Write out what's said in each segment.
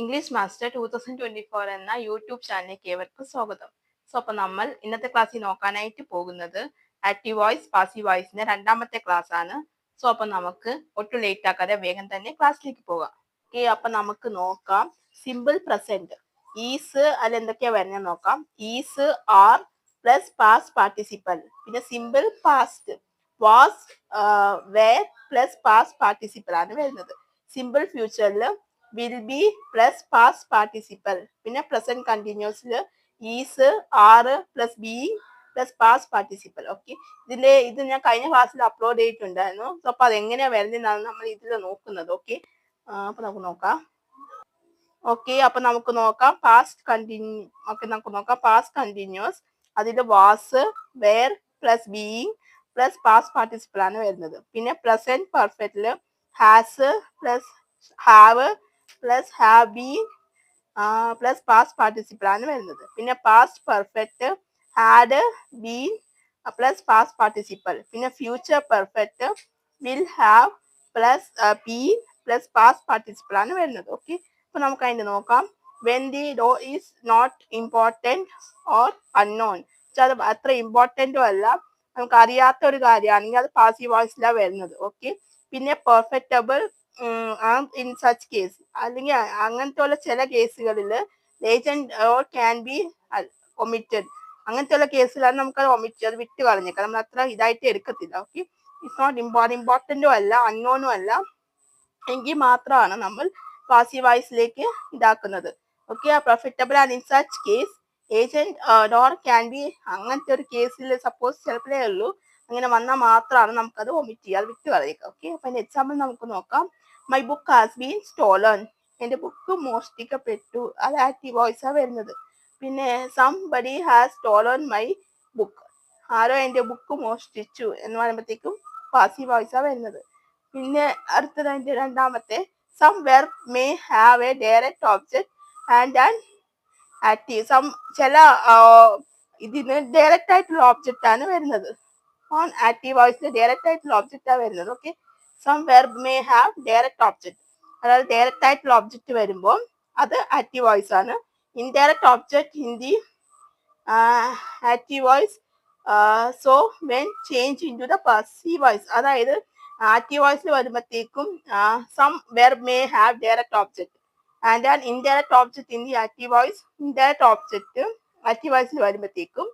English master 2024 എന്ന YouTube ചാനലിലേക്ക് ഏവർക്കും സ്വാഗതം. അപ്പോൾ നമ്മൾ ഇന്നത്തെ ക്ലാസ്സിൽ നോക്കാനായിട്ട് പോകുന്നത് ആക്റ്റീവ് വോയിസ് പാസീവ് വോയിസിന്റെ രണ്ടാമത്തെ ക്ലാസ് ആണ്. അപ്പോൾ നമുക്ക് ഒട്ടും ലേറ്റ് ആക്കാതെ വേഗം തന്നെ ക്ലാസ്സിലേക്ക് പോകാം. ഓക്കെ, അപ്പൊ നമുക്ക് നോക്കാം. സിമ്പിൾ പ്രസന്റ് ഈസ് അല്ല എന്തൊക്കെയാ വരുന്നത് നോക്കാം. Is, are plus past participle. പിന്നെ simple past was, were plus past participle ആണ് വരുന്നത്. സിമ്പിൾ ഫ്യൂച്ചറിൽ will be plus past participle. പിന്നെ പ്രസന്റ് കണ്ടിന്യൂസിൽ is, are plus being plus past participle. Okay, ഇത് ഞാൻ കഴിഞ്ഞ ക്ലാസ്സിൽ അപ്ലോഡ് ചെയ്തിട്ടുണ്ടായിരുന്നു. അപ്പൊ അതെങ്ങനെയാ വരുന്നതെന്നാണ് നമ്മൾ ഇതിൽ നോക്കുന്നത്. ഓക്കെ, അപ്പൊ നമുക്ക് നോക്കാം. ഓക്കെ, അപ്പൊ നമുക്ക് നോക്കാം പാസ്റ്റ് കണ്ടിന്യൂസ്. അതിൽ was, were plus being plus past participle ആണ് വരുന്നത്. പിന്നെ പ്രസന്റ് പെർഫെക്റ്റില് has plus have plus have been plus past participle ആണ് വരുന്നത്. പിന്നെ past perfect had, been plus past participle. പിന്നെ future perfect will have plus been plus past participle ആണ് വരുന്നത്. ഓക്കെ, അപ്പൊ നമുക്ക് അതിന്റെ നോക്കാം. When the doer is not important or unknown, അത് അത്ര ഇമ്പോർട്ടൻറ്റും അല്ല, നമുക്ക് അറിയാത്ത ഒരു കാര്യമാണെങ്കിൽ അത് പാസീവ് വോയിസിലാണ് വരുന്നത്. ഓക്കെ, പിന്നെ പെർഫെക്റ്റബിൾ ഇൻ സച്ച് കേസ്, അല്ലെങ്കിൽ അങ്ങനത്തെ ഉള്ള ചില കേസുകളിൽ ലേജൻഡ് ഓർ ക്യാൻ ബി ഒമിറ്റഡ്. അങ്ങനത്തെ ഉള്ള കേസിലാണ് നമുക്കത് ഒമിറ്റ്, അത് വിട്ട് കളഞ്ഞേക്കാം, നമ്മൾ അത്ര ഇതായിട്ട് എടുക്കത്തില്ല. ഓക്കെ, ഇറ്റ്സ് നോട്ട് ഇമ്പോർട്ടൻറ്റും അല്ല അൺനോണും അല്ല എങ്കിൽ മാത്രമാണ് നമ്മൾ പാസീവ് വോയിസിലേക്ക് ഇതാക്കുന്നത്. Okay, profitable and in such case agent or can be, അങ്ങനത്തെ ഒരു കേസിൽ സപ്പോസ് ചിലപ്പോഴേ ഉള്ളൂ, അങ്ങനെ വന്നാൽ മാത്രമാണ് നമുക്കത് ഒമിറ്റ് ചെയ്യുക, അത് വിട്ട് കളയുക. ഓക്കെ, അപ്പൊ അതിന്റെ എക്സാമ്പിൾ നമുക്ക് നോക്കാം. My book has been stolen, എന്റെ ബുക്ക് മോഷ്ടിക്കപ്പെട്ടു, അത് ആക്റ്റീവ് വോയിസാ വരുന്നത്. പിന്നെ somebody has stolen my book, ആരോ എന്റെ ബുക്ക് മോഷ്ടിച്ചു എന്ന് പറയുമ്പോഴത്തേക്കും പാസീവ് വോയിസാ വരുന്നത്. പിന്നെ അടുത്തത് അതിന്റെ രണ്ടാമത്തെ some verb may have a direct object and an active. ചില ഇതിന് ഡയറക്റ്റ് ആയിട്ടുള്ള ഓബ്ജക്റ്റ് ആണ് വരുന്നത്. ഓൺ ആക്റ്റീവ് വോയിസിൽ ഡയറക്റ്റ് ആയിട്ടുള്ള ഓബ്ജക്റ്റ് ആണ് വരുന്നത്. Okay, some verb may have direct object, അതായത് ഡയറക്റ്റ് ആയിട്ടുള്ള ഓബ്ജക്റ്റ് വരുമ്പോൾ അത് ആക്റ്റീവ് വോയിസ് ആണ്. Indirect object in the active voice, so when change in to the passive voice, അതായത് ആക്റ്റീവ് വോയിസിൽ വരുമ്പോഴത്തേക്കും some verb may have direct object and an indirect object in the active voice. Indirect object active വോയിസിൽ വരുമ്പോഴത്തേക്കും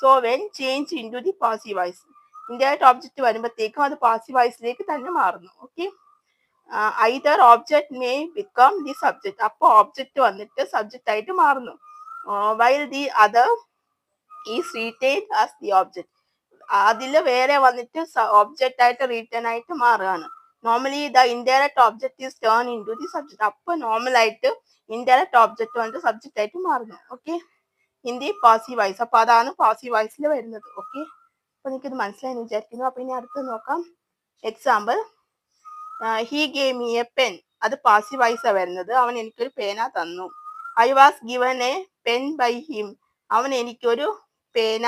so when change in to the passive voice, indirect object വരുമ്പോഴത്തേക്കും അത് passive വോയിസിലേക്ക് തന്നെ മാറുന്നു. Okay, either object may become the subject, അപ്പോൾ object വന്നിട്ട് subject ആയിട്ട് മാറുന്നു. While the other is retained as the object, അതിൽ വേറെ വന്നിട്ട് ഓബ്ജക്റ്റ് ആയിട്ട് റീറ്റേൺ ആയിട്ട് മാറുകയാണ്. Normally the indirect object is turn into the subject, അപ്പൊ നോർമൽ ആയിട്ട് ഇൻഡയറക്റ്റ് ഓബ്ജക്റ്റ് വന്നിട്ട് സബ്ജക്റ്റ് ആയിട്ട് മാറുന്നു. Okay, in the passive voice, അപ്പൊ അതാണ് പാസീവ് വോയിസിൽ വരുന്നത്. ഓക്കെ, അപ്പൊ നിങ്ങൾക്ക് ഇത് മനസ്സിലായെന്ന് വിചാരിക്കുന്നു. അപ്പൊ ഇനി അടുത്ത് നോക്കാം. Example, he gave me a pen, അത് പാസീവ് വോയിസാ വരുന്നത്. അവൻ എനിക്കൊരു പേന തന്നു. I was given a pen by him, അവൻ എനിക്കൊരു പേന,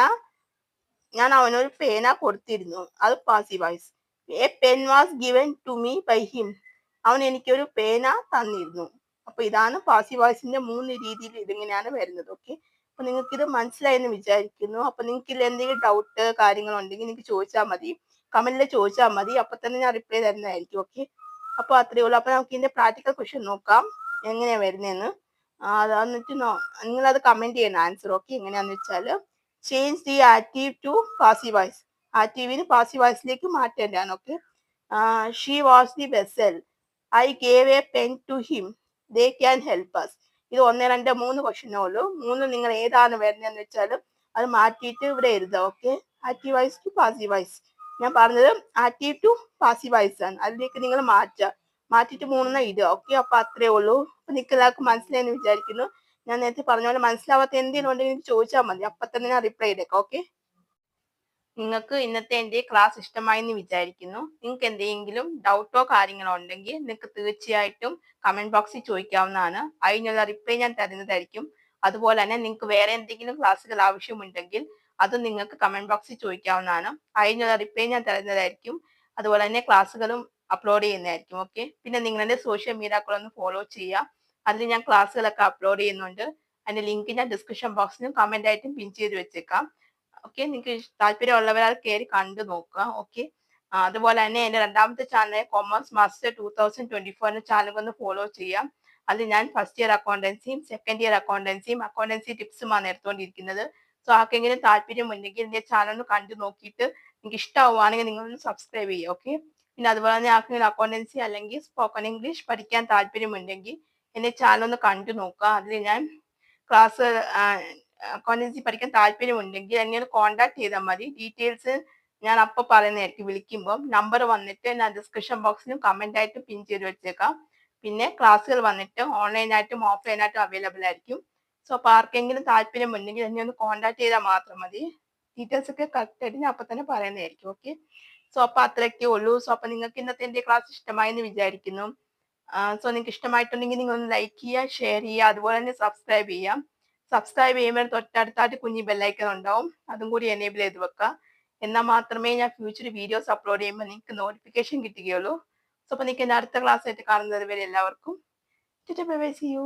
ഞാൻ അവനൊരു പേന കൊടുത്തിരുന്നു, അത് passive voice. A pen was given to me by him, അവൻ എനിക്കൊരു പേന തന്നിരുന്നു. അപ്പൊ ഇതാണ് പാസീവ് വോയിസിന്റെ 3 രീതിയിൽ ഇതിങ്ങനെയാണ് വരുന്നത്. ഓക്കെ, അപ്പൊ നിങ്ങൾക്ക് ഇത് മനസ്സിലായെന്ന് വിചാരിക്കുന്നു. അപ്പൊ നിങ്ങൾക്ക് ഇതിൽ എന്തെങ്കിലും ഡൗട്ട് കാര്യങ്ങളുണ്ടെങ്കിൽ നിങ്ങൾക്ക് ചോദിച്ചാൽ മതി, കമന്റിൽ ചോദിച്ചാൽ മതി, അപ്പൊ തന്നെ ഞാൻ റിപ്ലൈ തരുന്നതായിരിക്കും. ഓക്കെ, അപ്പൊ അത്രയേ ഉള്ളൂ. അപ്പൊ നമുക്ക് ഇതിന്റെ പ്രാക്ടിക്കൽ ക്വസ്റ്റ്യൻ നോക്കാം എങ്ങനെയാ വരുന്നതെന്ന്. എന്നിട്ട് നിങ്ങളത് കമന്റ് ചെയ്യണം ആൻസർ. ഓക്കെ, എങ്ങനെയാന്ന് വെച്ചാൽ change the active to passive voice, ആക്റ്റീവിന് പാസീവ് വോയിസിലേക്ക് മാറ്റേണ്ടതാണ്. Okay, she was the vessel, I gave a pen to him, they can help us. ഇത് 1, 2, 3 ക്വസ്റ്റ്യനേ ഉള്ളൂ. 3 നിങ്ങൾ ഏതാണ് വരുന്നതെന്ന് വെച്ചാൽ അത് മാറ്റിയിട്ട് ഇവിടെ എഴുതുക. Okay, active voice to passive voice, ഞാൻ പറഞ്ഞത് ആക്റ്റീവ് ടു പാസീവ് വോയിസ് ആണ്, അതിലേക്ക് നിങ്ങൾ മാറ്റിയിട്ട് 3 ഇടുക. ഓക്കെ, അപ്പൊ അത്രേ ഉള്ളൂ. അപ്പൊ നിങ്ങൾക്ക് എല്ലാവർക്കും മനസ്സിലായെന്ന് വിചാരിക്കുന്നു. ഞാൻ നേരത്തെ പറഞ്ഞ പോലെ മനസ്സിലാവാത്ത എന്തെങ്കിലും ഉണ്ടെങ്കിൽ ചോദിച്ചാൽ മതി, അപ്പൊ തന്നെ ഞാൻ റിപ്ലൈ ചെയ്തേക്കാം. ഓക്കെ, നിങ്ങൾക്ക് ഇന്നത്തെ എൻ്റെ ക്ലാസ് ഇഷ്ടമായി എന്ന് വിചാരിക്കുന്നു. നിങ്ങൾക്ക് എന്തെങ്കിലും ഡൗട്ടോ കാര്യങ്ങളോ ഉണ്ടെങ്കിൽ നിങ്ങൾക്ക് തീർച്ചയായിട്ടും കമന്റ് ബോക്സിൽ ചോദിക്കാവുന്നതാണ്. അതിനുള്ള റിപ്ലൈ ഞാൻ തരുന്നതായിരിക്കും. അതുപോലെ തന്നെ നിങ്ങൾക്ക് വേറെ എന്തെങ്കിലും ക്ലാസ്സുകൾ ആവശ്യമുണ്ടെങ്കിൽ അത് നിങ്ങൾക്ക് കമന്റ് ബോക്സിൽ ചോദിക്കാവുന്നതാണ്. അതിനുള്ള റിപ്ലൈ ഞാൻ തരുന്നതായിരിക്കും. അതുപോലെ തന്നെ ക്ലാസ്സുകളും അപ്ലോഡ് ചെയ്യുന്നതായിരിക്കും. ഓക്കെ, പിന്നെ നിങ്ങളുടെ സോഷ്യൽ മീഡിയകളൊന്ന് ഫോളോ ചെയ്യുക. അതിൽ ഞാൻ ക്ലാസ്സുകളൊക്കെ അപ്ലോഡ് ചെയ്യുന്നുണ്ട്. അതിന്റെ ലിങ്ക് ഞാൻ ഡിസ്ക്രിപ്ഷൻ ബോക്സിലും കമന്റ് ആയിട്ടും പിൻ ചെയ്ത് വെച്ചേക്കാം. ഓക്കെ, നിങ്ങൾക്ക് താല്പര്യമുള്ളവർ അത് കയറി കണ്ടു നോക്കുക. ഓക്കെ, അതുപോലെ തന്നെ എന്റെ രണ്ടാമത്തെ ചാനൽ കൊമേഴ്സ് മാസ്റ്റർ 2024 എന്ന ചാനൽ ഒന്ന് ഫോളോ ചെയ്യാം. അത് ഞാൻ ഫസ്റ്റ് ഇയർ അക്കൗണ്ടൻസിയും സെക്കൻഡ് ഇയർ അക്കൗണ്ടൻസിയും അക്കൗണ്ടൻസി ടിപ്സുമാണ് എടുത്തുകൊണ്ടിരിക്കുന്നത്. സോ ആർക്കെങ്കിലും താല്പര്യമുണ്ടെങ്കിൽ എന്റെ ചാനൽ ഒന്ന് കണ്ടു നോക്കിയിട്ട് നിങ്ങൾക്ക് ഇഷ്ടമാവുകയാണെങ്കിൽ നിങ്ങളൊന്ന് സബ്സ്ക്രൈബ് ചെയ്യുക. ഓക്കെ, പിന്നെ അതുപോലെ തന്നെ ആർക്കെങ്കിലും അക്കൗണ്ടൻസി അല്ലെങ്കിൽ സ്പോക്കൺ ഇംഗ്ലീഷ് പഠിക്കാൻ താല്പര്യമുണ്ടെങ്കിൽ എന്റെ ചാനൽ ഒന്ന് കണ്ടു നോക്കുക. അതിൽ ഞാൻ ക്ലാസ് അക്കൗണ്ടൻസി പഠിക്കാൻ താല്പര്യമുണ്ടെങ്കിൽ എന്നെ ഒന്ന് കോൺടാക്ട് ചെയ്താൽ മതി. ഡീറ്റെയിൽസ് ഞാൻ അപ്പോൾ പറയുന്നതായിരിക്കും വിളിക്കുമ്പോൾ. നമ്പർ വന്നിട്ട് ഞാൻ ഡിസ്ക്രിപ്ഷൻ ബോക്സിലും കമന്റ് ആയിട്ട് പിൻ ചെയ്ത് വെച്ചേക്കാം. പിന്നെ ക്ലാസ്സുകൾ വന്നിട്ട് ഓൺലൈനായിട്ടും ഓഫ്ലൈനായിട്ടും അവൈലബിൾ ആയിരിക്കും. സോ അപ്പോൾ ആർക്കെങ്കിലും താല്പര്യമുണ്ടെങ്കിൽ എന്നെ ഒന്ന് കോൺടാക്ട് ചെയ്താൽ മാത്രം മതി. ഡീറ്റെയിൽസ് ഒക്കെ കറക്റ്റ് ആയിട്ട് ഞാൻ അപ്പോൾ തന്നെ പറയുന്നതായിരിക്കും. ഓക്കെ, സോ അപ്പോൾ അത്രയൊക്കെ ഉള്ളൂ. സോ അപ്പോൾ നിങ്ങൾക്ക് ഇന്നത്തെ എൻ്റെ ക്ലാസ് ഇഷ്ടമായി എന്ന് വിചാരിക്കുന്നു. സോ നിങ്ങൾക്ക് ഇഷ്ടമായിട്ടുണ്ടെങ്കിൽ നിങ്ങൾ ഒന്ന് ലൈക്ക് ചെയ്യുക, ഷെയർ ചെയ്യുക, അതുപോലെ തന്നെ സബ്സ്ക്രൈബ് ചെയ്യാം. സബ്സ്ക്രൈബ് ചെയ്യുമ്പോൾ തൊട്ടടുത്തായിട്ട് കുഞ്ഞി ബെല്ലൈക്കൺ ഉണ്ടാവും, അതും കൂടി എനേബിൾ ചെയ്ത് വെക്കുക. എന്നാൽ മാത്രമേ ഞാൻ ഫ്യൂച്ചർ വീഡിയോസ് അപ്ലോഡ് ചെയ്യുമ്പോൾ നിങ്ങൾക്ക് നോട്ടിഫിക്കേഷൻ കിട്ടുകയുള്ളൂ. സോ അപ്പോൾ നിങ്ങൾക്ക് എൻ്റെ അടുത്ത ക്ലാസ് ആയിട്ട് കാണുന്നത് വരെ എല്ലാവർക്കും ബൈ ബൈ, സീ യു.